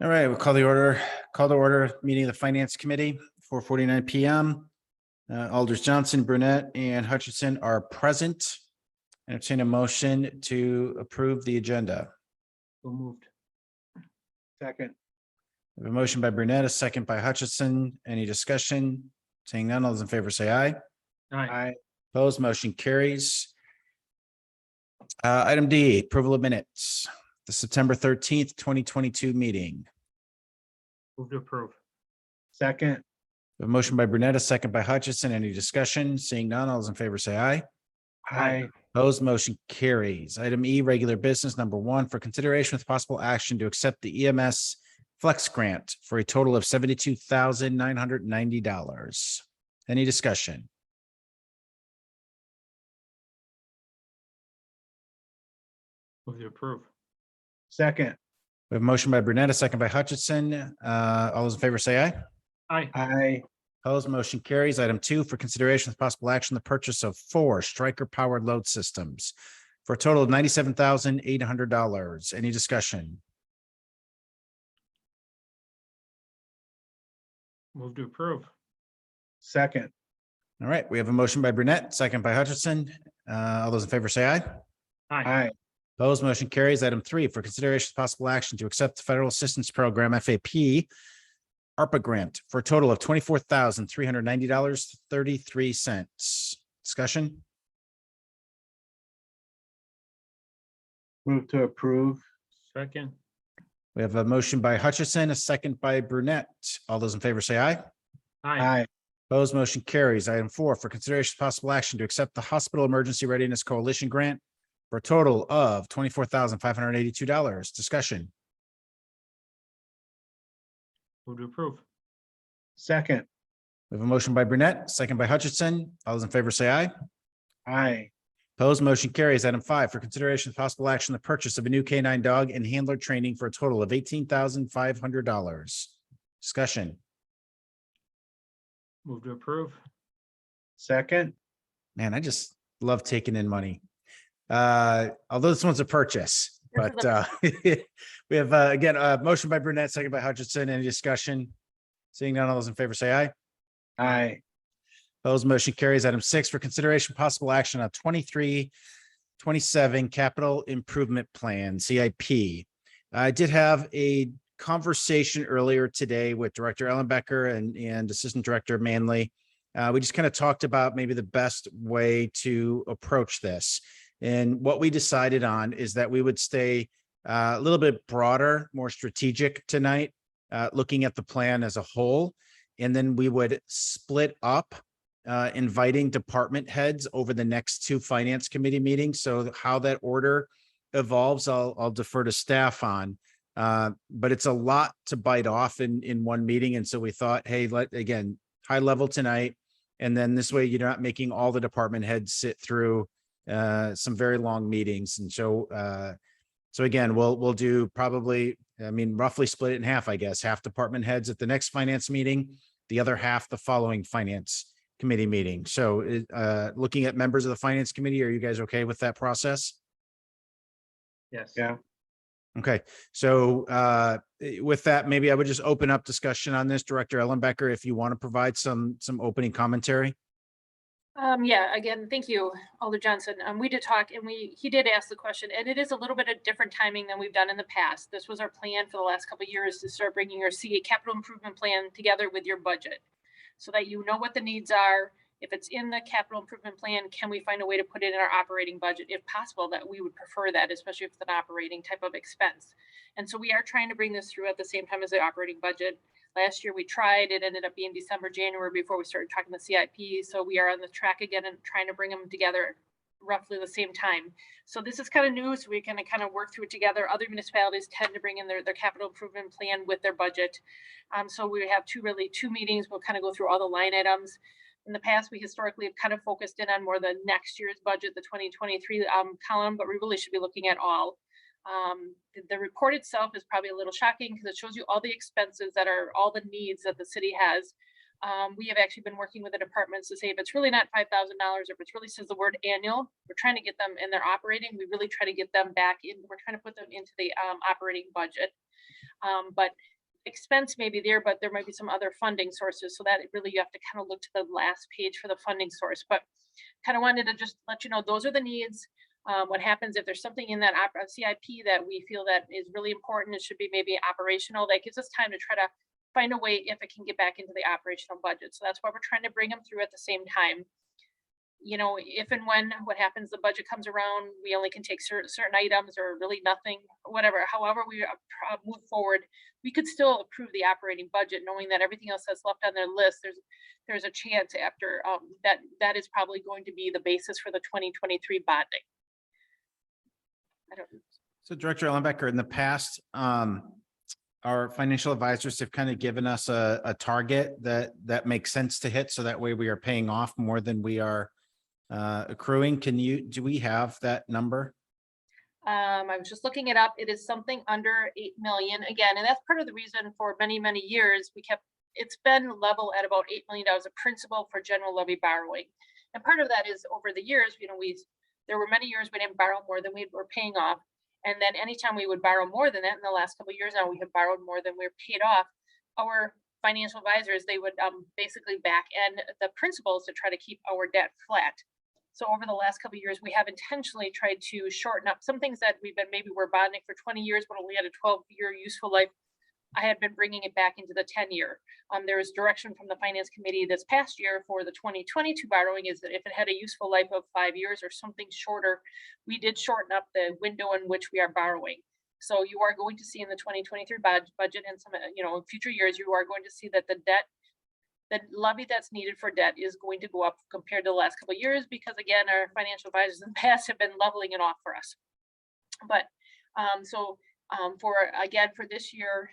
All right, we'll call to order meeting of the Finance Committee, 4:49 PM. Alders Johnson, Brunette, and Hutchinson are present. Entertain a motion to approve the agenda. So moved. Second. We have a motion by Brunette, a second by Hutchinson. Any discussion? Seeing none, all those in favor say aye. Aye. Opposed, motion carries. Item D, approval of minutes, the September 13th, 2022 meeting. Move to approve. Second. A motion by Brunette, a second by Hutchinson. Any discussion? Seeing none, all those in favor say aye. Aye. Opposed, motion carries. Item E, regular business number 1, for consideration with possible action to accept the EMS Flex Grant for a total of $72,990. Any discussion? Move to approve. Second. We have a motion by Brunette, a second by Hutchinson. All those in favor say aye. Aye. Aye. Opposed, motion carries. Item 2, for consideration with possible action, the purchase of 4 Stryker powered load systems for a total of $97,800. Any discussion? Move to approve. Second. All right, we have a motion by Brunette, second by Hutchinson. All those in favor say aye. Aye. Opposed, motion carries. Item 3, for consideration with possible action to accept the Federal Assistance Program, FAP, ARPA grant for a total of $24,390.33. Discussion? Move to approve. Second. We have a motion by Hutchison, a second by Brunette. All those in favor say aye. Aye. Opposed, motion carries. Item 4, for consideration of possible action to accept the Hospital Emergency Readiness Coalition grant for a total of $24,582. Discussion. Move to approve. Second. We have a motion by Brunette, second by Hutchinson. All those in favor say aye. Aye. Opposed, motion carries. Item 5, for consideration of possible action, the purchase of a new canine dog and handler training for a total of $18,500. Discussion. Move to approve. Second. Man, I just love taking in money. Although this one's a purchase, but we have again a motion by Brunette, second by Hutchinson. Any discussion? Seeing none, all those in favor say aye. Aye. Opposed, motion carries. Item 6, for consideration possible action on 23-27 Capital Improvement Plan, CIP. I did have a conversation earlier today with Director Ellenbecker and Assistant Director Manley. We just kind of talked about maybe the best way to approach this. And what we decided on is that we would stay a little bit broader, more strategic tonight, looking at the plan as a whole. And then we would split up, inviting department heads over the next 2 finance committee meetings. So how that order evolves, I'll defer to staff on. But it's a lot to bite off in one meeting. And so we thought, hey, again, high level tonight. And then this way you're not making all the department heads sit through some very long meetings. And so again, we'll do probably, roughly split it in half, I guess, half department heads at the next finance meeting, the other half the following finance committee meeting. So looking at members of the finance committee, are you guys okay with that process? Yes. Yeah. Okay, so with that, maybe I would just open up discussion on this. Director Ellenbecker, if you want to provide some opening commentary. Yeah, again, thank you, Alder Johnson. We did talk and he did ask the question, and it is a little bit of different timing than we've done in the past. This was our plan for the last couple of years, to start bringing your CA capital improvement plan together with your budget so that you know what the needs are. If it's in the capital improvement plan, can we find a way to put it in our operating budget? If possible, that we would prefer that, especially if it's an operating type of expense. And so we are trying to bring this through at the same time as the operating budget. Last year we tried, it ended up being December, January before we started talking the CIP. So we are on the track again and trying to bring them together roughly the same time. So this is kind of new, so we can kind of work through it together. Other municipalities tend to bring in their capital improvement plan with their budget. So we have two meetings. We'll kind of go through all the line items. In the past, we historically have kind of focused in on more the next year's budget, the 2023 column, but we really should be looking at all. The report itself is probably a little shocking because it shows you all the expenses that are all the needs that the city has. We have actually been working with the departments to say if it's really not $5,000 or if it really says the word annual, we're trying to get them in their operating. We really try to get them back in. We're trying to put them into the operating budget. But expense may be there, but there might be some other funding sources. So that really you have to kind of look to the last page for the funding source. But kind of wanted to just let you know, those are the needs. What happens if there's something in that CIP that we feel that is really important, it should be maybe operational, that gives us time to try to find a way if it can get back into the operational budget. So that's why we're trying to bring them through at the same time. You know, if and when what happens, the budget comes around, we only can take certain items or really nothing, whatever. However, we move forward, we could still approve the operating budget, knowing that everything else that's left on their list, there's a chance after that is probably going to be the basis for the 2023 bonding. So Director Ellenbecker, in the past, our financial advisors have kind of given us a target that makes sense to hit. So that way we are paying off more than we are accruing. Do we have that number? I was just looking it up. It is something under 8 million again, and that's part of the reason for many, many years it's been level at about $8 million of principal for general levy borrowing. And part of that is over the years, you know, there were many years we didn't borrow more than we were paying off. And then anytime we would borrow more than that, in the last couple of years now, we have borrowed more than we're paid off. Our financial advisors, they would basically back end the principals to try to keep our debt flat. So over the last couple of years, we have intentionally tried to shorten up some things that maybe we're bonding for 20 years, but only had a 12-year useful life. I had been bringing it back into the 10-year. There was direction from the finance committee this past year for the 2022 borrowing is that if it had a useful life of 5 years or something shorter, we did shorten up the window in which we are borrowing. So you are going to see in the 2023 budget and some, you know, future years, you are going to see that the levy that's needed for debt is going to go up compared to the last couple of years, because again, our financial advisors in the past have been leveling it off for us. But for this year,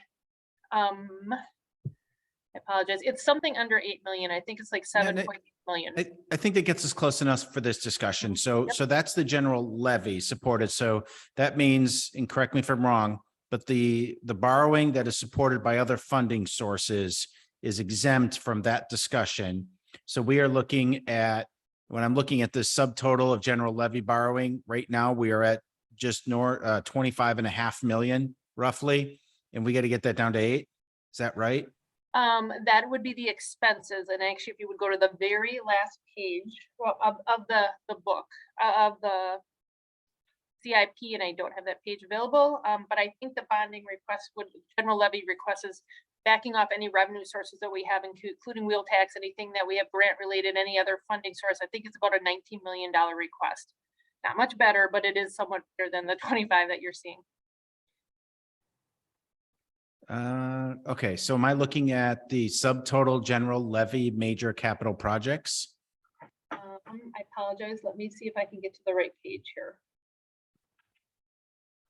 I apologize. It's something under 8 million. I think it's like 7.8 million. I think that gets us close enough for this discussion. So that's the general levy supported. So that means, and correct me if I'm wrong, but the borrowing that is supported by other funding sources is exempt from that discussion. So we are looking at, when I'm looking at this subtotal of general levy borrowing right now, we are at just north 25.5 million roughly, and we got to get that down to 8. Is that right? That would be the expenses. And actually, if you would go to the very last page of the book of the CIP, and I don't have that page available, but I think the bonding request general levy request is backing off any revenue sources that we have, including wheel tax, anything that we have grant related, any other funding source. I think it's about a $19 million request. Not much better, but it is somewhat better than the 25 that you're seeing. Okay, so am I looking at the subtotal general levy major capital projects? I apologize. Let me see if I can get to the right page here.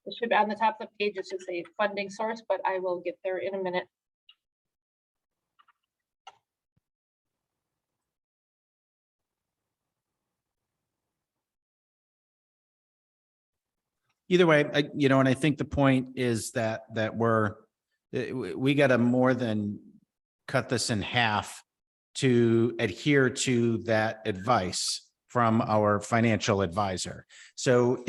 It should be on the top of the page. It should say funding source, but I will get there in a minute. Either way, and I think the point is that we got to more than cut this in half to adhere to that advice from our financial advisor. So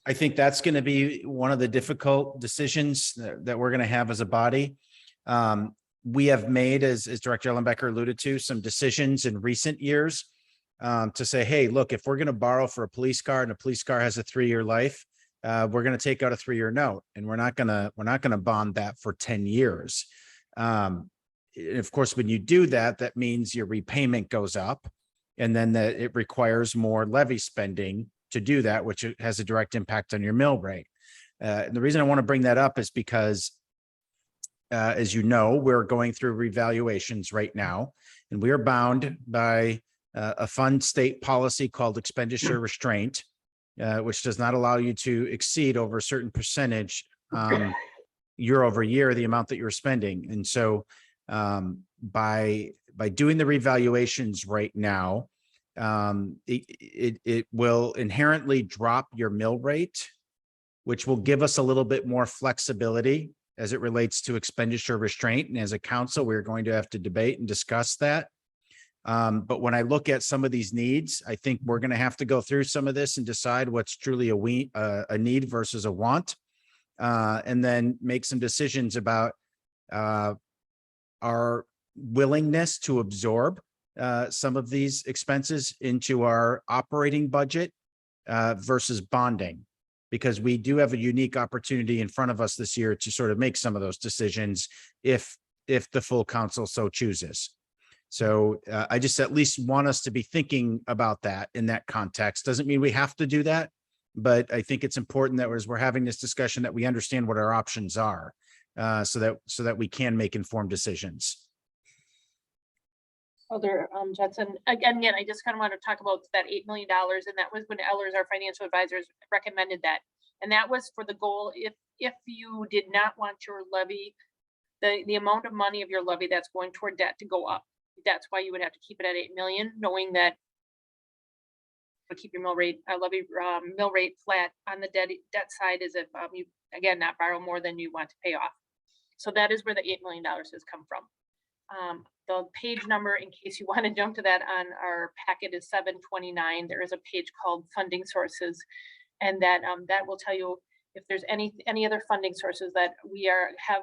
I think that's going to be one of the difficult decisions that we're going to have as a body. We have made, as Director Ellenbecker alluded to, some decisions in recent years to say, hey, look, if we're going to borrow for a police car and a police car has a 3-year life, we're going to take out a 3-year note, and we're not going to bond that for 10 years. Of course, when you do that, that means your repayment goes up, and then it requires more levy spending to do that, which has a direct impact on your mill rate. And the reason I want to bring that up is because, as you know, we're going through revaluations right now, and we are bound by a fund state policy called expenditure restraint, which does not allow you to exceed over a certain percentage year over year the amount that you're spending. And so by doing the revaluations right now, it will inherently drop your mill rate, which will give us a little bit more flexibility as it relates to expenditure restraint. And as a council, we're going to have to debate and discuss that. But when I look at some of these needs, I think we're going to have to go through some of this and decide what's truly a need versus a want. and then make some decisions about our willingness to absorb some of these expenses into our operating budget versus bonding, because we do have a unique opportunity in front of us this year to sort of make some of those decisions if the full council so chooses. So I just at least want us to be thinking about that in that context. Doesn't mean we have to do that, but I think it's important that as we're having this discussion that we understand what our options are, so that we can make informed decisions. Alder Johnson, again, I just kind of want to talk about that $8 million, and that was when Ellers, our financial advisors, recommended that. And that was for the goal, if you did not want your levy, the amount of money of your levy that's going toward debt to go up. That's why you would have to keep it at 8 million, knowing that would keep your mill rate flat on the debt side, is if you again not borrow more than you want to pay off. So that is where the $8 million has come from. The page number, in case you want to jump to that on our packet, is 729. There is a page called funding sources, and that will tell you if there's any other funding sources that we have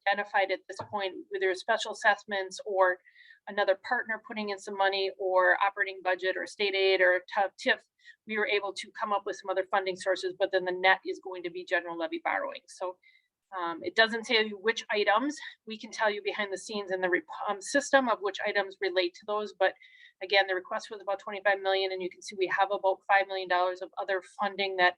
identified at this point, whether special assessments or another partner putting in some money or operating budget or state aid or TIF. We were able to come up with some other funding sources, but then the net is going to be general levy borrowing. So it doesn't tell you which items. We can tell you behind the scenes in the system of which items relate to those. But again, the request was about 25 million, and you can see we have about $5 million of other funding that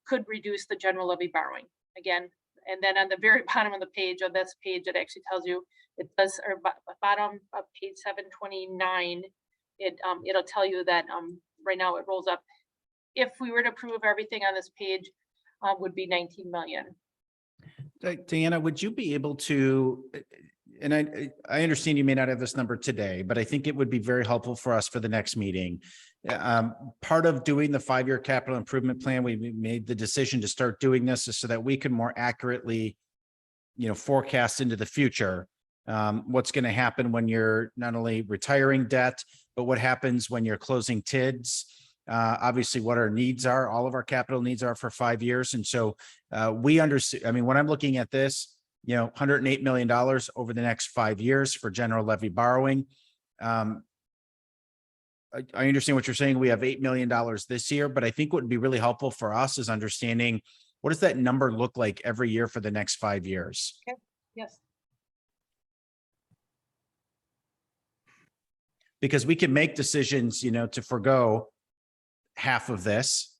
could reduce the general levy borrowing. Again, and then on the very bottom of the page, on this page, it actually tells you, it does, or bottom of page 729, it'll tell you that right now it rolls up. If we were to approve everything on this page, would be 19 million. Diana, would you be able to, and I understand you may not have this number today, but I think it would be very helpful for us for the next meeting. Part of doing the 5-year capital improvement plan, we made the decision to start doing this so that we can more accurately, forecast into the future what's going to happen when you're not only retiring debt, but what happens when you're closing TIDs. Obviously what our needs are, all of our capital needs are for 5 years. And so we understand, I mean, when I'm looking at this, $108 million over the next 5 years for general levy borrowing. I understand what you're saying. We have $8 million this year, but I think what would be really helpful for us is understanding what does that number look like every year for the next 5 years? Okay. Yes. Because we can make decisions, to forego half of this,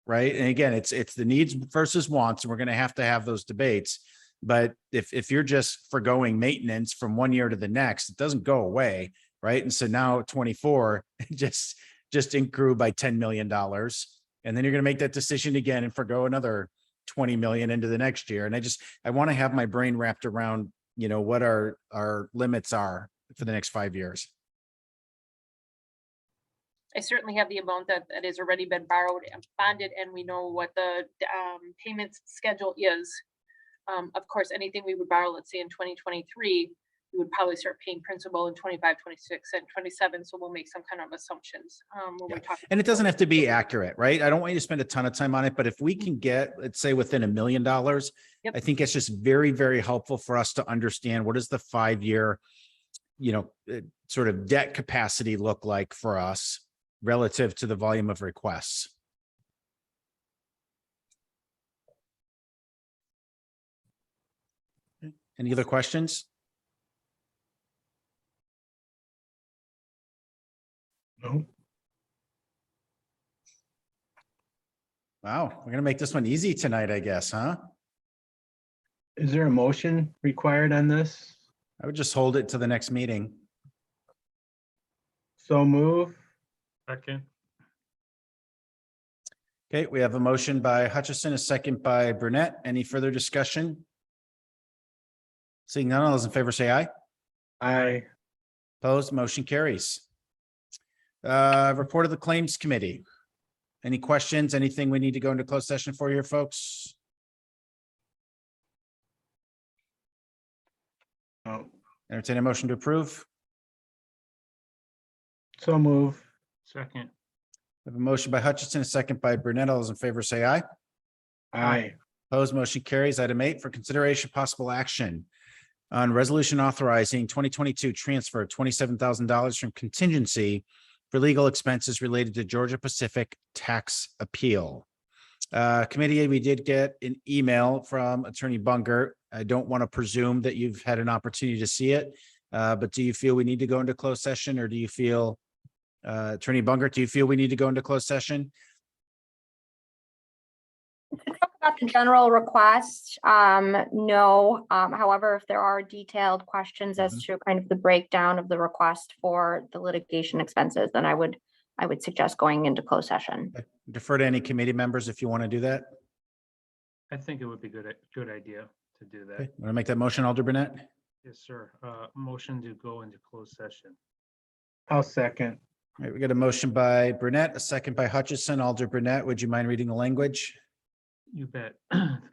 right? And again, it's the needs versus wants, and we're going to have those debates. But if you're just forgoing maintenance from 1 year to the next, it doesn't go away, right? And so now 24 just grew by $10 million, and then you're going to make that decision again and forgo another 20 million into the next year. And I want to have my brain wrapped around, what our limits are for the next 5 years. I certainly have the amount that has already been borrowed and bonded, and we know what the payment schedule is. Of course, anything we would borrow, let's say in 2023, we would probably start paying principal in 25, 26, and 27. So we'll make some kind of assumptions when we talk. And it doesn't have to be accurate, right? I don't want you to spend a ton of time on it, but if we can get, let's say, within $1 million, I think it's just very, very helpful for us to understand what does the 5-year, sort of debt capacity look like for us relative to the volume of requests. Any other questions? No. Wow, we're gonna make this one easy tonight, I guess, huh? Is there a motion required on this? I would just hold it to the next meeting. So move. Second. Okay, we have a motion by Hutchison, a second by Burnett. Any further discussion? Seeing none, all those in favor say aye. Aye. Opposed, motion carries. Report of the Claims Committee. Any questions? Anything we need to go into closed session for here, folks? No. Entertain a motion to approve. So move. Second. We have a motion by Hutchison, a second by Burnett. All those in favor say aye. Aye. Opposed, motion carries. Item 8 for consideration possible action on resolution authorizing 2022 transfer of $27,000 from contingency for legal expenses related to Georgia Pacific tax appeal. Committee, we did get an email from Attorney Bunger. I don't want to presume that you've had an opportunity to see it, but do you feel we need to go into closed session, or do you feel, Attorney Bunger, do you feel we need to go into closed session? About the general request, no. However, if there are detailed questions as to kind of the breakdown of the request for the litigation expenses, then I would suggest going into closed session. Defer to any committee members if you want to do that. I think it would be good idea to do that. Okay, want to make that motion, Alder Burnett? Yes, sir. Motion to go into closed session. I'll second. All right, we got a motion by Burnett, a second by Hutchison. Alder Burnett, would you mind reading the language? You bet.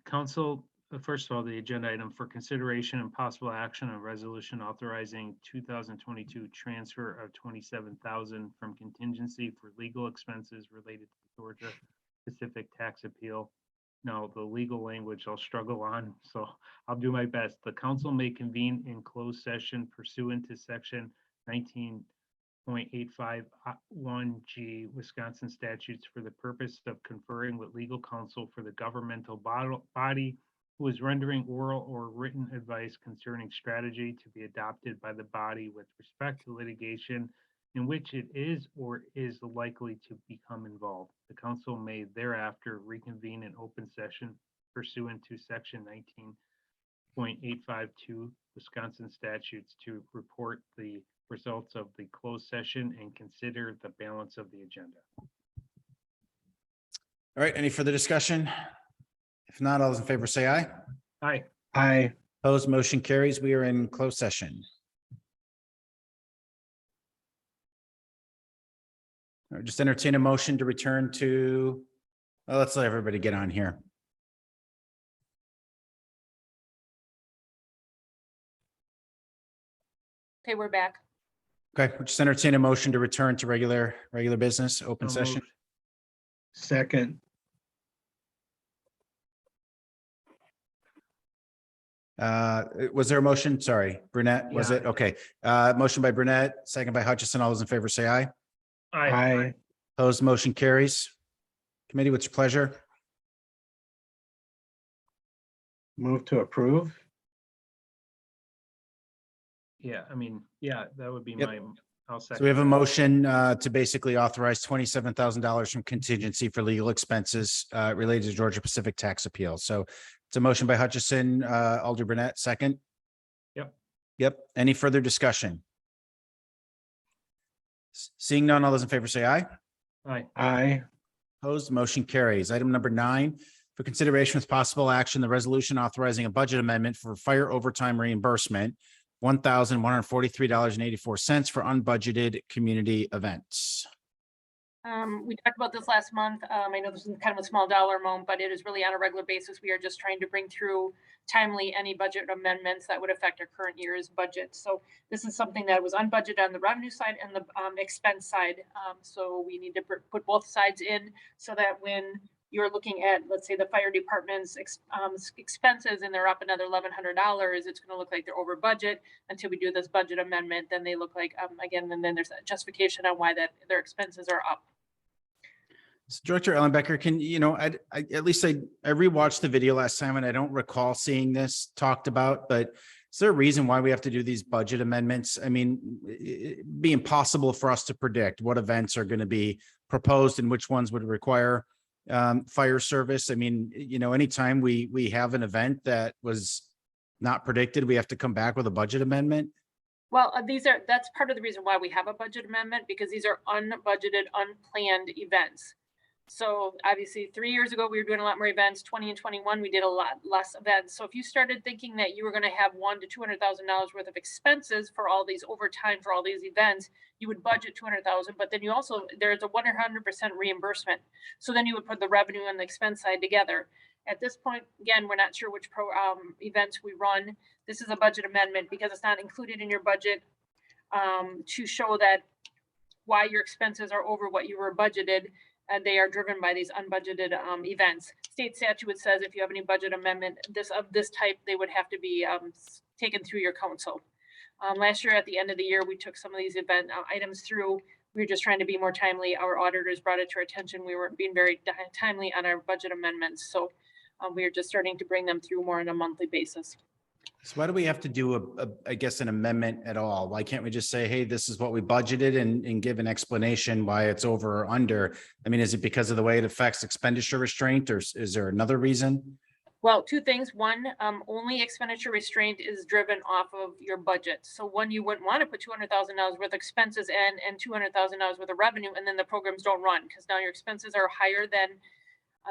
Council, first of all, the agenda item for consideration and possible action on resolution authorizing 2022 transfer of 27,000 from contingency for legal expenses related to the Georgia Pacific tax appeal. Now, the legal language I'll struggle on, so I'll do my best. The council may convene in closed session pursuant to section 19.851G Wisconsin statutes for the purpose of conferring with legal counsel for the governmental body who is rendering oral or written advice concerning strategy to be adopted by the body with respect to litigation in which it is or is likely to become involved. The council may thereafter reconvene in open session pursuant to section 19.852 Wisconsin statutes to report the results of the closed session and consider the balance of the agenda. All right, any further discussion? If not, all those in favor say aye. Aye. Aye. Opposed, motion carries. We are in closed session. All right, just entertain a motion to return to, well, let's let everybody get on here. Okay, we're back. Okay, we'll just entertain a motion to return to regular business, open So session. moved. Second. Was there a motion? Sorry, Burnett, was Yeah. it? Okay. Motion by Burnett, second by Hutchison. All those in favor say aye. Aye. Opposed, motion carries. Committee, what's your pleasure? Move to approve. Yeah, I mean, yeah, that would be Yep. my, I'll second. So we have a that. motion to basically authorize $27,000 from contingency for legal expenses related to Georgia Pacific tax appeal. So it's a motion by Hutchison, Alder Burnett, second. Yep. Yep. Any further discussion? Seeing none, all those in favor say aye. Aye. Aye. Opposed, motion carries. Item number 9, for consideration with possible action, the resolution authorizing a budget amendment for fire overtime reimbursement, $1,143.84 for unbudgeted community events. We talked about this last month. I know this is kind of a small dollar amount, but it is really on a regular basis. We are just trying to bring through timely any budget amendments that would affect our current year's budget. So this is something that was unbudgeted on the revenue side and the expense side. So we need to put both sides in so that when you're looking at, let's say, the fire department's expenses and they're up another $1,100, it's going to look like they're over budget until we do this budget amendment. Then they look like, again, and then there's a justification on why that their expenses are up. So Director Ellenbecker, can I at least I rewatched the video last time and I don't recall seeing this talked about, but is there a reason why we have to do these budget amendments? I mean, it'd be impossible for us to predict what events are going to be proposed and which ones would require fire service. I mean, anytime we have an event that was not predicted, we have to come back with a budget amendment. Well, that's part of the reason why we have a budget amendment, because these are unbudgeted, unplanned events. So obviously 3 years ago, we were doing a lot more events. 20 and 21, we did a lot less events. So if you started thinking that you were going to have $100,000 to $200,000 worth of expenses for all these overtime for all these events, you would budget $200,000. But then there's a 100% reimbursement. So then you would put the revenue and the expense side together. At this point, again, we're not sure which events we run. This is a budget amendment because it's not included in your budget to show that why your expenses are over what you were budgeted. and they are driven by these unbudgeted events. State statute says if you have any budget amendment of this type, they would have to be taken through your council. Last year at the end of the year, we took some of these event items through. We were just trying to be more timely. Our auditors brought it to our attention. We weren't being very timely on our budget amendments. So we are just starting to bring them through more on a monthly basis. So why do we have to do I guess, an amendment at all? Why can't we just say, hey, this is what we budgeted and give an explanation why it's over or under? I mean, is it because of the way it affects expenditure restraint, or is there another reason? Well, two things. One, only expenditure restraint is driven off of your budget. So one, you wouldn't want to put $200,000 worth of expenses and $200,000 worth of revenue, and then the programs don't run because now your expenses are higher than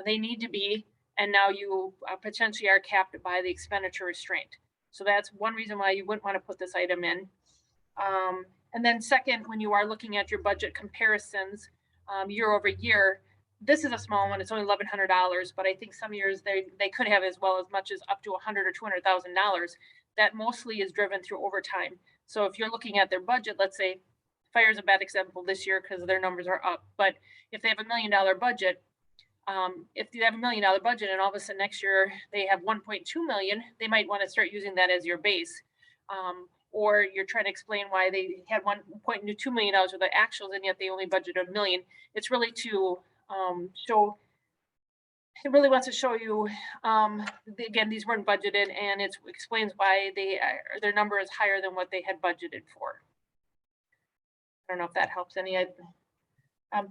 they need to be. And now you potentially are capped by the expenditure restraint. So that's one reason why you wouldn't want to put this item in. And then second, when you are looking at your budget comparisons year over year, this is a small one. It's only $1,100, but I think some years they could have as well as much as up to $100,000 or $200,000. That mostly is driven through overtime. So if you're looking at their budget, let's say fire is a bad example this year because their numbers are up. But if they have $1 million budget, if you have $1 million budget and all of a sudden next year they have 1.2 million, they might want to start using that as your base. Or you're trying to explain why they had $1.2 million worth of actuals and yet they only budgeted $1 million. It's really to show, it really wants to show you, again, these weren't budgeted, and it explains why their number is higher than what they had budgeted for. I don't know if that helps any.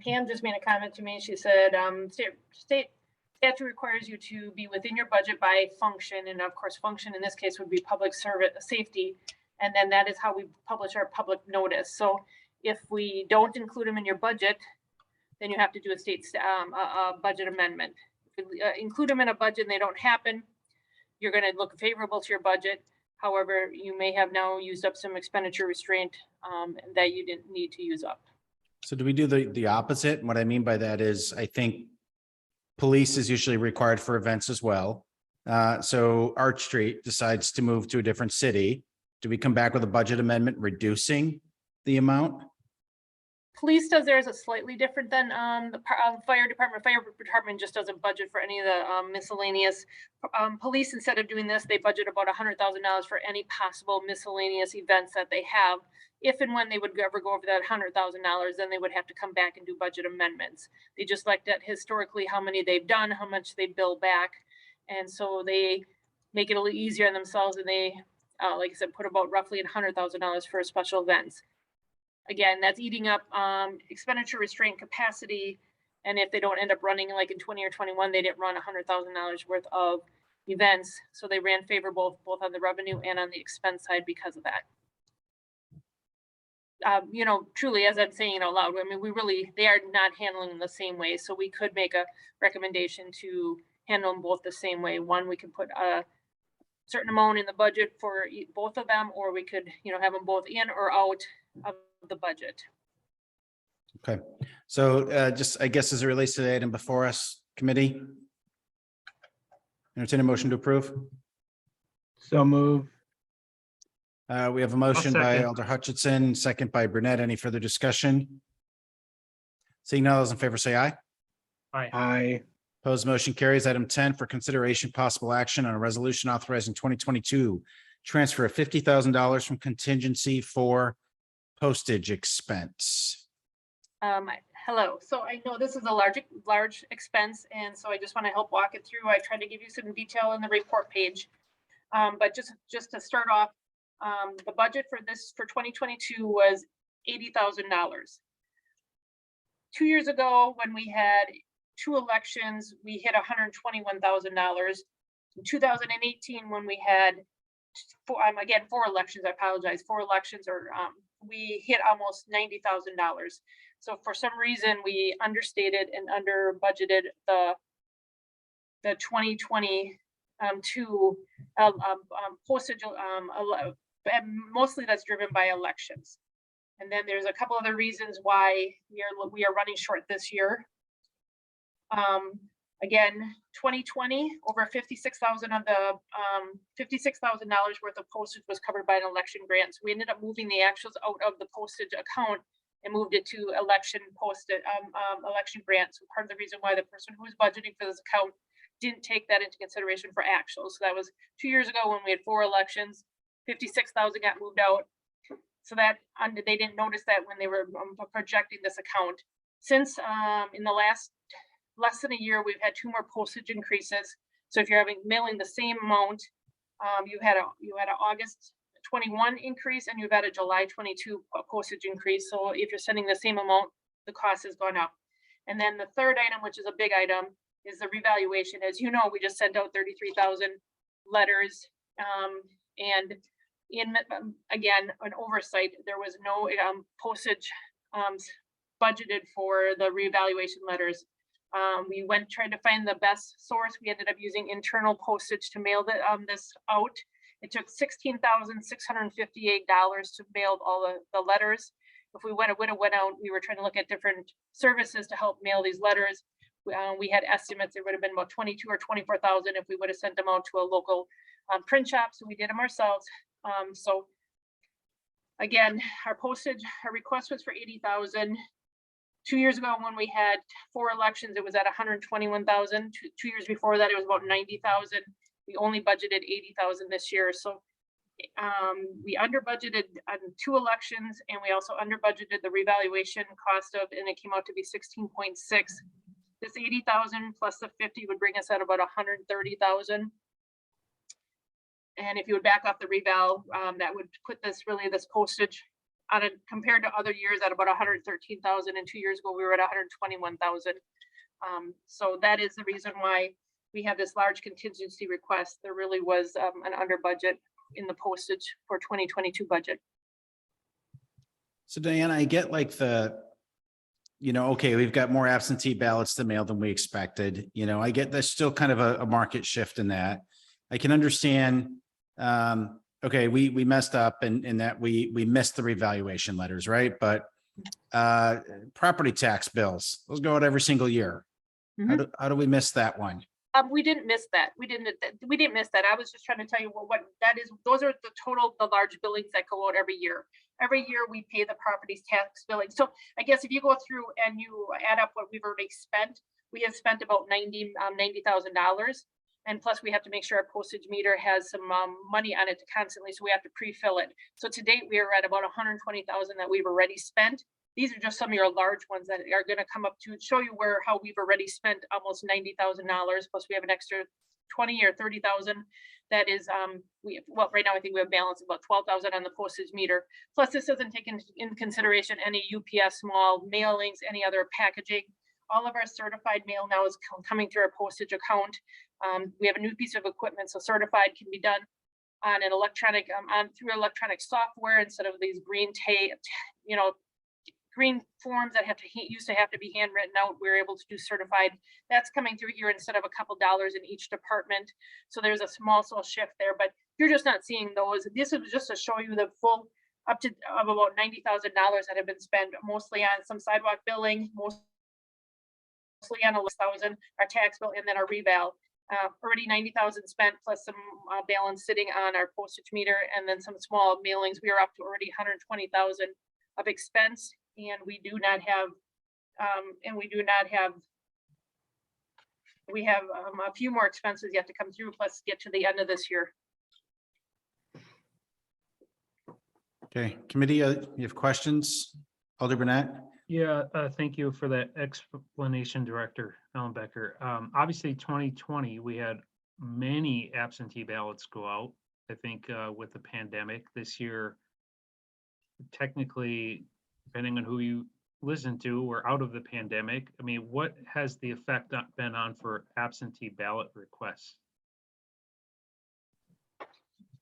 Pam just made a comment to me. She said, state statute requires you to be within your budget by function. And of course, function in this case would be public service safety. And then that is how we publish our public notice. So if we don't include them in your budget, then you have to do a state budget amendment. If you include them in a budget and they don't happen, you're going to look favorable to your budget. However, you may have now used up some expenditure restraint that you didn't need to use up. So do we do the opposite? And what I mean by that is I think police is usually required for events as well. So Arch Street decides to move to a different city. Do we come back with a budget amendment reducing the amount? Police does theirs is slightly different than the fire department. Fire department just doesn't budget for any of the miscellaneous. Police, instead of doing this, they budget about $100,000 for any possible miscellaneous events that they have. If and when they would ever go over that $100,000, then they would have to come back and do budget amendments. They just looked at historically how many they've done, how much they bill back. And so they make it a little easier on themselves, and they, like I said, put about roughly $100,000 for special events. Again, that's eating up expenditure restraint capacity. And if they don't end up running like in 20 or 21, they didn't run $100,000 worth of events. So they ran favorable both on the revenue and on the expense side because of that. You know, truly, as I'm saying out loud, I mean, they are not handling them the same way. So we could make a recommendation to handle them both the same way. One, we could put a certain amount in the budget for both of them, or we could, you know, have them both in or out of the budget. Okay, so just, I guess, as it relates to the item before us, committee, entertain a motion to approve. So move. We have a motion by second. Alder Hutchinson, second by Burnett. Any further discussion? Seeing none, those in favor say aye. Aye. Aye. Opposed, motion carries. Item 10 for consideration, possible action on a resolution authorizing 2022 transfer of $50,000 from contingency for postage expense. Hello. So I know this is a large expense, and so I just want to help walk it through. I tried to give you some detail in the report page, but just to start off, the budget for 2022 was $80,000. 2 years ago, when we had 2 elections, we hit $121,000. In 2018, when we had 4 elections, I apologize, 4 elections, or we hit almost $90,000. So for some reason, we understated and under budgeted the 2022 postage. Mostly that's driven by elections. And then there's a couple other reasons why we are running short this year. Again, 2020, over 56,000 of the $56,000 worth of postage was covered by an election grant. So we ended up moving the actuals out of the postage account and moved it to election posted, election grants. So part of the reason why the person who was budgeting for this account didn't take that into consideration for actual. So that was 2 years ago when we had 4 elections, 56,000 got moved out. So that they didn't notice that when they were projecting this account. Since in the last less than a year, we've had 2 more postage increases. So if you're mailing the same amount, you had a August 21 increase and you've had a July 22 postage increase. So if you're sending the same amount, the cost has gone up. And then the third item, which is a big item, is the revaluation. As you know, we just sent out 33,000 letters. And again, an oversight, there was no postage budgeted for the revaluation letters. We tried to find the best source. We ended up using internal postage to mail this out. It took $16,658 to mail all the letters. If we would have went out, we were trying to look at different services to help mail these letters. We had estimates, it would have been about 22 or 24,000 if we would have sent them out to a local print shop. So we did them ourselves. So again, our request was for 80,000. 2 years ago, when we had 4 elections, it was at 121,000. 2 years before that, it was about 90,000. We only budgeted 80,000 this year. So we under budgeted on 2 elections, and we also under budgeted the revaluation cost of, and it came out to be 16.6. This 80,000 plus the 50 would bring us at about 130,000. And if you would back off the reval, that would put this postage on it compared to other years at about 113,000. And 2 years ago, we were at 121,000. So that is the reason why we have this large contingency request. There really was an under budget in the postage for 2022 budget. So Diana, I get like okay, we've got more absentee ballots to mail than we expected. I get there's still kind of a market shift in that. I can understand, okay, we messed up in that we missed the revaluation letters, right? But property tax bills, those go out every single year. Mhm. How do we miss that one? We didn't miss that. We didn't miss that. I was just trying to tell you what that is. Those are the large billings that go out every year. Every year we pay the property tax billing. So I guess if you go through and you add up what we've already spent, we have spent about $90,000. And plus we have to make sure our postage meter has some money on it constantly. So we have to pre-fill it. So to date, we are at about 120,000 that we've already spent. These are just some of your large ones that are going to come up to show you how we've already spent almost $90,000. Plus we have an extra 20 or 30,000. That is, right now I think we have balance about 12,000 on the postage meter. Plus this doesn't take into consideration any UPS small mailings, any other packaging. All of our certified mail now is coming through our postage account. We have a new piece of equipment, so certified can be done on an electronic, through electronic software instead of these green tape, green forms that used to have to be handwritten out. We're able to do certified. That's coming through here instead of a couple dollars in each department. So there's a small shift there, but you're just not seeing those. This is just to show you the full up to about $90,000 that have been spent, mostly on some sidewalk billing, mostly on a 1,000, our tax bill, and then our reval. Already 90,000 spent plus some balance sitting on our postage meter, and then some small mailings. We are up to already 120,000 of expense, and we have a few more expenses yet to come through, plus get to the end of this year. Okay, committee, you have questions? Alder Burnett? Yeah, thank you for that explanation, Director Ellenbecker. Obviously, 2020, we had many absentee ballots go out, I think, with the pandemic. This year, technically, depending on who you listen to, we're out of the pandemic. I mean, what has the effect been on for absentee ballot requests?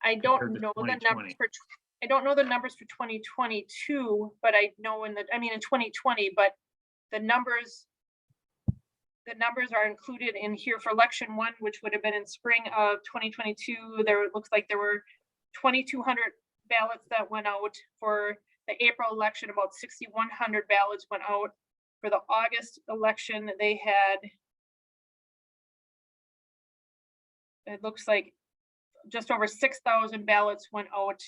I don't know the numbers for. I don't know the numbers for 2022, but I know in 2020, but the numbers are included in here for election 1, which would have been in spring of 2022. It looks like there were 2,200 ballots that went out. For the April election, about 6,100 ballots went out. For the August election, they had, it looks like just over 6,000 ballots went out.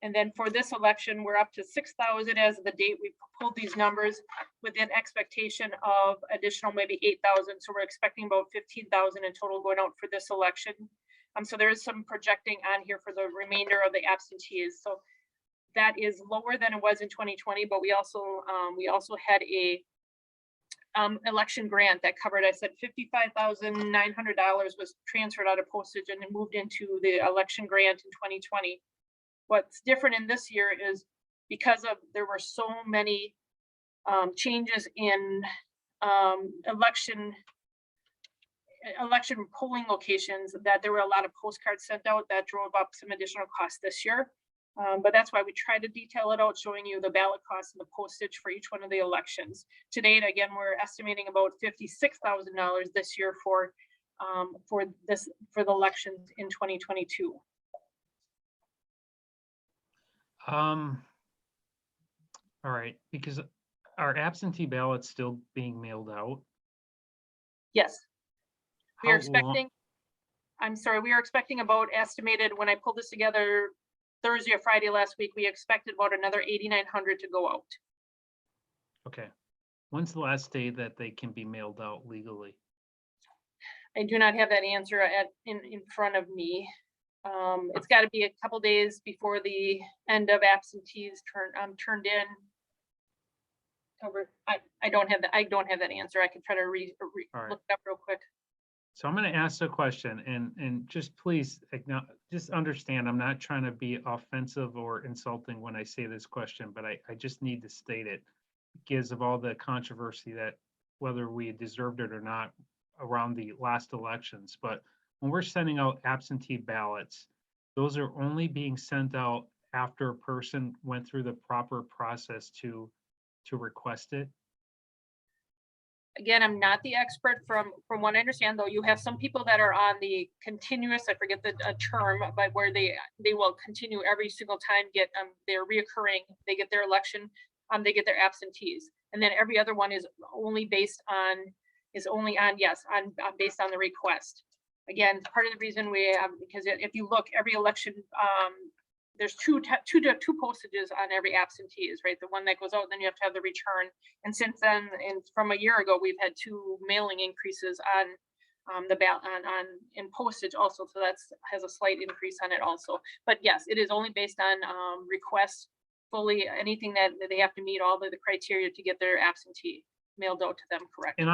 And then for this election, we're up to 6,000 as of the date we pulled these numbers, with an expectation of additional maybe 8,000. So we're expecting about 15,000 in total going out for this election. So there is some projecting on here for the remainder of the absentees. So that is lower than it was in 2020, but we also had a election grant that covered, I said $55,900 was transferred out of postage and it moved into the election grant in 2020. What's different in this year is because there were so many changes in election polling locations, that there were a lot of postcards sent out that drove up some additional costs this year. But that's why we try to detail it out, showing you the ballot costs and the postage for each one of the elections. To date, again, we're estimating about $56,000 this year for the elections in 2022. All right, because are absentee ballots still being mailed out? Yes, we are How long- expecting. I'm sorry, we are expecting about estimated, when I pulled this together Thursday or Friday last week, we expected about another 8,900 to go out. Okay, when's the last day that they can be mailed out legally? I do not have that answer in front of me. It's got to be a couple days before the end of absentees turned in. I don't have that answer. I can try to All right. look it up real quick. So I'm going to ask a question, and just please just understand, I'm not trying to be offensive or insulting when I say this question, but I just need to state it because of all the controversy that whether we deserved it or not around the last elections. But when we're sending out absentee ballots, those are only being sent out after a person went through the proper process to request it. Again, I'm not the expert. From what I understand, though, you have some people that are on the continuous, I forget the term, but where they will continue every single time, get they're reoccurring, they get their election, they get their absentees, and then every other one is only based on based on the request. Again, part of the reason we have, because if you look, every election, there's two postages on every absentees, right? The one that goes out, then you have to have the return. And since then, and from a year ago, we've had 2 mailing increases on the ballot in postage also. So that's has a slight increase on it also. But yes, it is only based on requests fully, anything that they have to meet all the criteria to get their absentee mailed out to them correct. And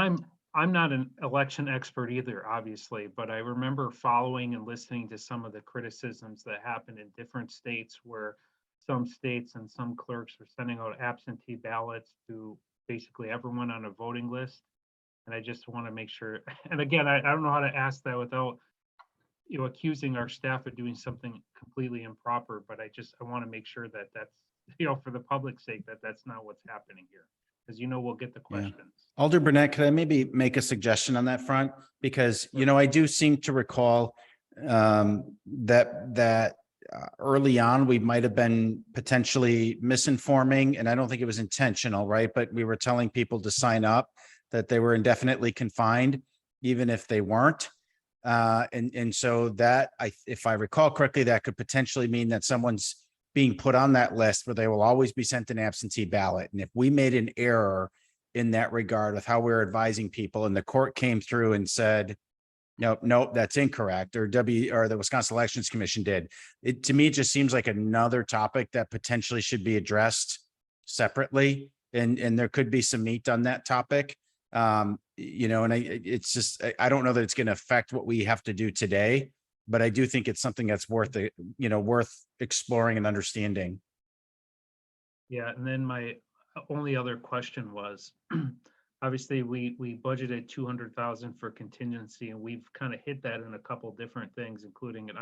I'm not an election expert either, obviously, but I remember following and listening to some of the criticisms that happened in different states where some states and some clerks were sending out absentee ballots to basically everyone on a voting list. And I just want to make sure, and again, I don't know how to ask that without, accusing our staff of doing something completely improper, but I want to make sure that that's, for the public's sake, that's not what's happening here. Because we'll get the questions. Alder Burnett, could I maybe make a suggestion on that front? Because, I do seem to recall that early on, we might have been potentially misinforming, and I don't think it was intentional, right? But we were telling people to sign up that they were indefinitely confined, even if they weren't. And so that, if I recall correctly, that could potentially mean that someone's being put on that list where they will always be sent an absentee ballot. And if we made an error in that regard with how we're advising people and the court came through and said, nope, that's incorrect, or the Wisconsin Elections Commission did, to me, it just seems like another topic that potentially should be addressed separately. And there could be some meat on that topic. And it's just, I don't know that it's going to affect what we have to do today, but I do think it's something that's worth exploring and understanding. Yeah, and then my only other question was, obviously we budgeted 200,000 for contingency, and we've kind of hit that in a couple different things, including an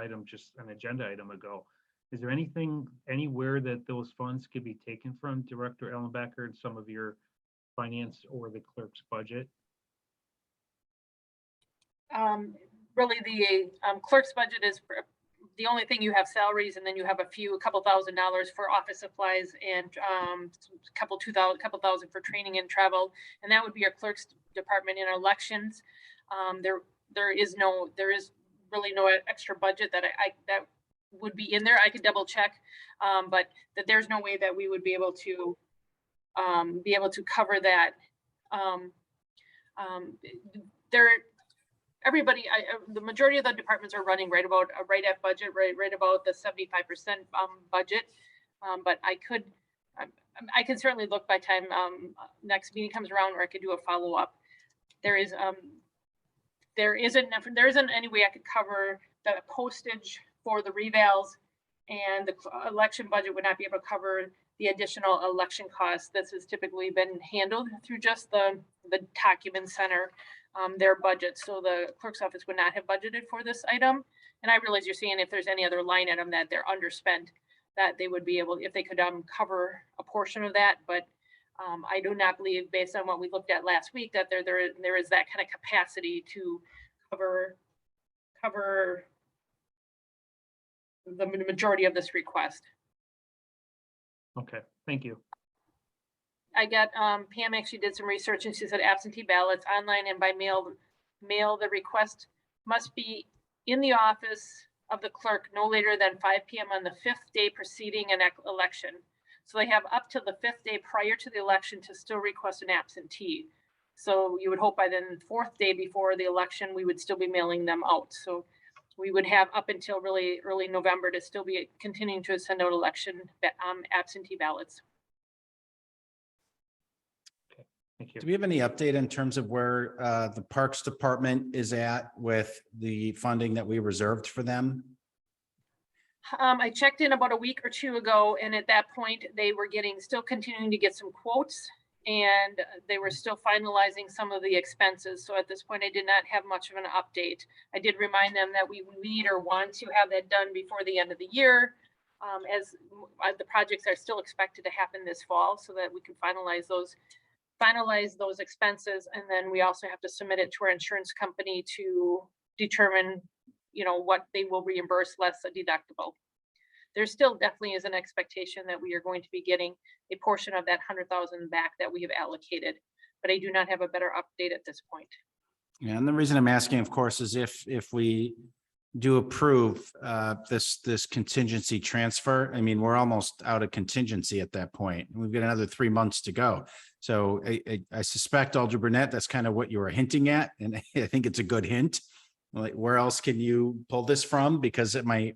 agenda item ago. Is there anything anywhere that those funds could be taken from, Director Ellenbecker, in some of your finance or the clerk's budget? Really, the clerk's budget is the only thing. You have salaries, and then you have a couple $1,000s for office supplies, and couple thousand for training and travel, and that would be our clerk's department. In elections, there is really no extra budget that would be in there. I could double check, but that there's no way that we would be able to cover that. Everybody, the majority of the departments are running right at budget, right about the 75% budget. But I can certainly look by time next meeting comes around, or I could do a follow-up. There isn't any way I could cover the postage for the revals, and the election budget would not be able to cover the additional election costs. This has typically been handled through just the document center, their budget. So the clerk's office would not have budgeted for this item. And I realize you're seeing if there's any other line item that they're underspent, that they would be able, if they could cover a portion of that. But I do not believe, based on what we looked at last week, that there is that kind of capacity to cover the majority of this request. Okay, thank you. I got, Pam actually did some research, and she said absentee ballots online and by mail. The request must be in the office of the clerk no later than 5 p.m. on the 5th day preceding an election. So they have up to the 5th day prior to the election to still request an absentee. So you would hope by then 4th day before the election, we would still be mailing them out. So we would have up until really early November to still be continuing to send out election absentee ballots. Thank you. Do we have any update in terms of where the Parks Department is at with the funding that we reserved for them? I checked in about a week or two ago, and at that point they were still continuing to get some quotes, and they were still finalizing some of the expenses. So at this point, I did not have much of an update. I did remind them that we need or want to have that done before the end of the year, as the projects are still expected to happen this fall, so that we can finalize those expenses. And then we also have to submit it to our insurance company to determine, what they will reimburse less a deductible. There still definitely is an expectation that we are going to be getting a portion of that 100,000 back that we have allocated, but I do not have a better update at this point. Yeah, and the reason I'm asking, of course, is if we do approve this contingency transfer, I mean, we're almost out of contingency at that point. We've got another 3 months to go. So I suspect, Alder Burnett, that's kind of what you were hinting at, and I think it's a good hint. Like, where else can you pull this from? Because my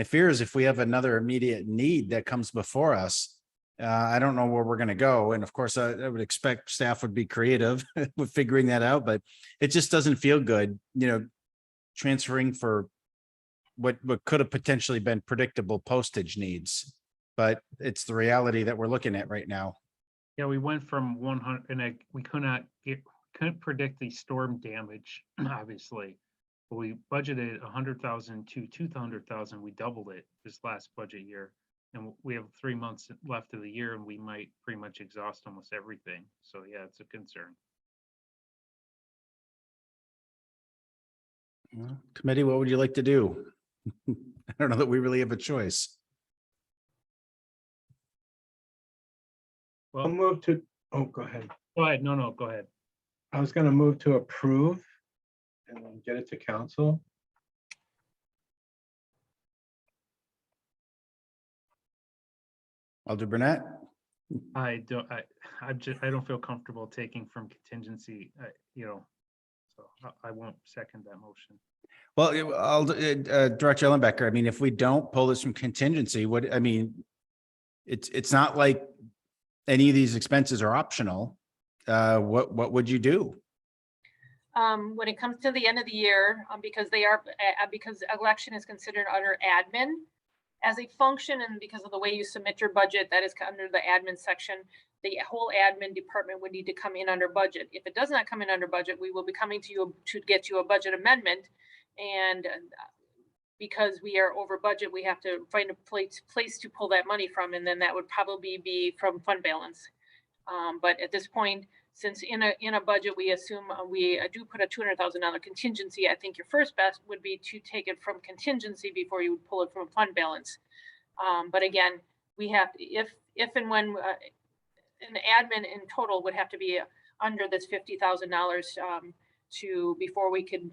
fear is if we have another immediate need that comes before us, I don't know where we're going to go. And of course, I would expect staff would be creative with figuring that out, but it just doesn't feel good, transferring for what could have potentially been predictable postage needs. But it's the reality that we're looking at right now. Yeah, we went from 100, and we couldn't predict the storm damage, obviously. But we budgeted 100,000 to 200,000. We doubled it this last budget year, and we have 3 months left of the year, and we might pretty much exhaust almost everything. So yeah, it's a concern. Well, committee, what would you like to do? I don't know that we really have a choice. I'll Well, move to, go ahead. go ahead. No, go ahead. I was going to move to approve and then get it to council. Alder Burnett? I don't feel comfortable taking from contingency, so I won't second that motion. Well, I'll Director Ellenbecker. I mean, if we don't pull this from contingency, it's not like any of these expenses are optional. What would you do? When it comes to the end of the year, because election is considered under admin as a function, and because of the way you submit your budget, that is under the admin section, the whole admin department would need to come in under budget. If it does not come in under budget, we will be coming to you to get you a budget amendment. And because we are over budget, we have to find a place to pull that money from, and then that would probably be from fund balance. But at this point, since in a budget, we assume we do put a $200,000 contingency, I think your first best would be to take it from contingency before you would pull it from fund balance. But again, we have, if and when an admin in total would have to be under this $50,000 before we could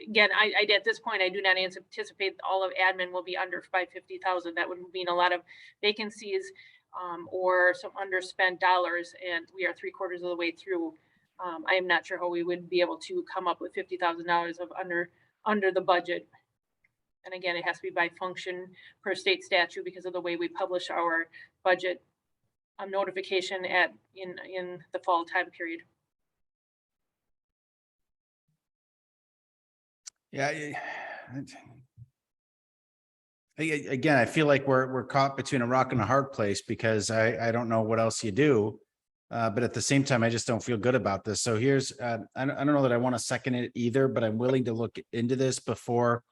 again, at this point, I do not anticipate all of admin will be under 550,000. That would mean a lot of vacancies or some underspent dollars, and we are 3/4 of the way through. I am not sure how we would be able to come up with $50,000 of under the budget. And again, it has to be by function per state statute because of the way we publish our budget notification in the fall time period. Yeah. Again, I feel like we're caught between a rock and a hard place because I don't know what else you do. But at the same time, I just don't feel good about this. So here's, I don't know that I want to second it either, but I'm willing to look into this before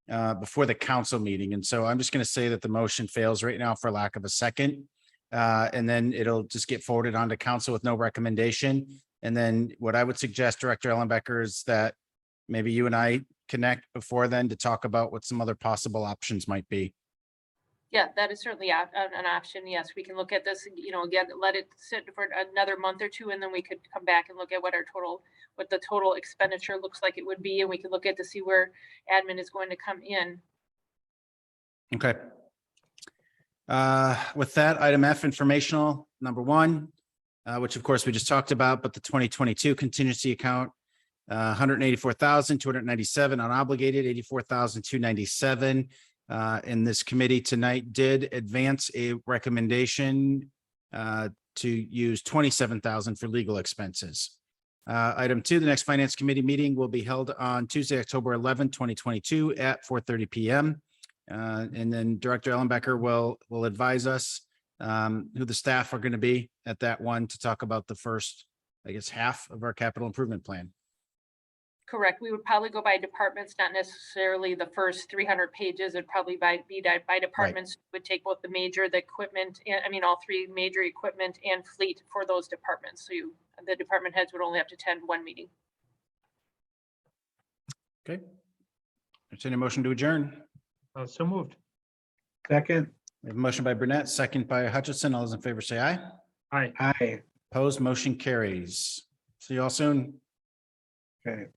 the council meeting. And so I'm just going to say that the motion fails right now for lack of a second. And then it'll just get forwarded on to council with no recommendation. And then what I would suggest, Director Ellenbecker, is that maybe you and I connect before then to talk about what some other possible options might be. Yeah, that is certainly an option. Yes, we can look at this, again, let it sit for another month or two, and then we could come back and look at what the total expenditure looks like it would be, and we could look at to see where admin is going to come in. Okay. With that, item F, informational, number 1, which of course we just talked about, but the 2022 contingency account, 184,297 unobligated, 84,297. And this committee tonight did advance a recommendation to use 27,000 for legal expenses. Item 2, the next finance committee meeting will be held on Tuesday, October 11, 2022 at 4:30 p.m. And then Director Ellenbecker will advise us who the staff are going to be at that one to talk about the first, I guess, half of our capital improvement plan. Correct. We would probably go by departments, not necessarily the first 300 pages. It'd probably be by departments. Would take both the equipment, and all 3 major equipment and fleet for those departments. So the department heads would only have to attend 1 meeting. Okay. Entertain a motion to adjourn. So moved. Second. We have a motion by Burnett, second by Hutchison. All those in favor say aye. Aye. Aye. Opposed, motion carries. See you all soon. Okay.